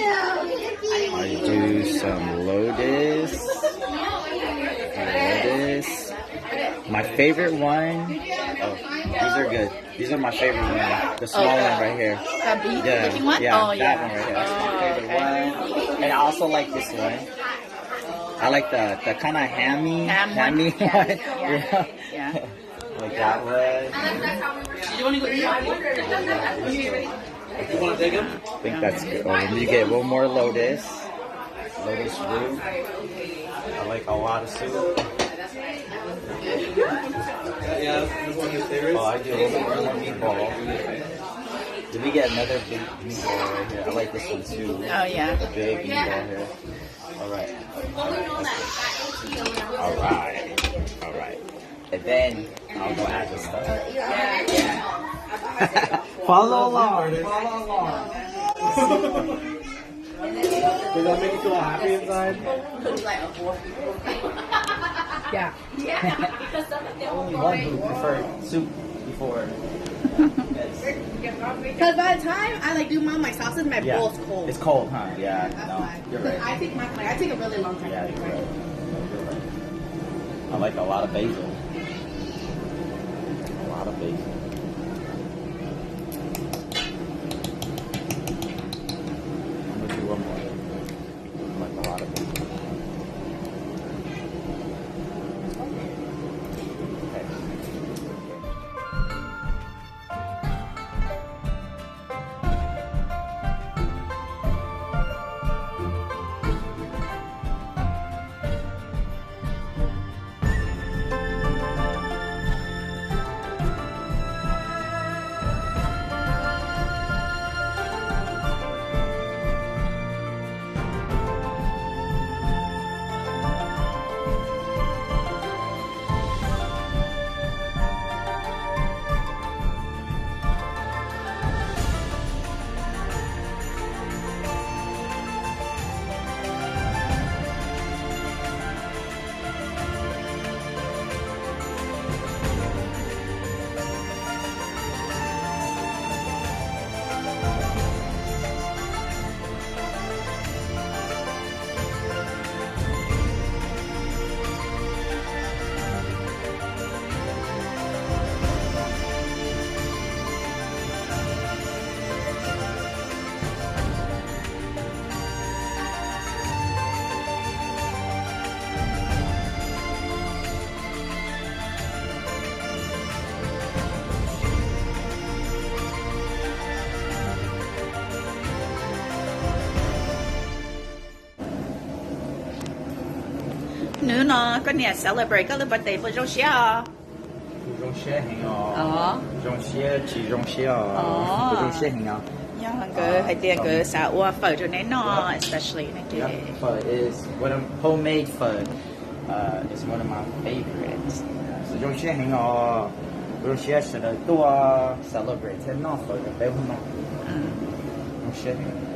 I do some lotus. My favorite one. Oh, these are good. These are my favorite one. The small one right here. The big one? Yeah, Oh, that one right here. That's my favorite one. And I also like this one. I like the kind of hammy one. Yeah. Like that one. You want to go You want to take him? I think that's good. Oh, and you get one more lotus. Lotus root. I like a lot of soup. Yeah, this one of your favorites. Oh, I do a little more meatball. Did we get another big meatball right here? I like this one too. Oh, yeah. The big meatball here. Alright. Alright. And then I'll go add this stuff. Follow along. Does that make you feel happy inside? Yeah. Only one who preferred soup before. Because by the time I do my sauces, my bowl's cold. It's cold, huh? Yeah. That's No, why. you're right. I take a really long time. Yeah, to you're make right. mine. You're right. I like a lot of basil. A lot of basil. I'm gonna do one more. I like a lot of basil. Nữa nó có nhà celebrate có lúc birthday của Joshua. Chỉ rong xe Yeah, good. I did good. So, what photo này nó, especially Yeah, này. pho is homemade pho. Is one of my favorites. So rong xe hình ngò. Rong xe sẽ là tua celebrate. Thế nó pho là béo không? Rong xe hình.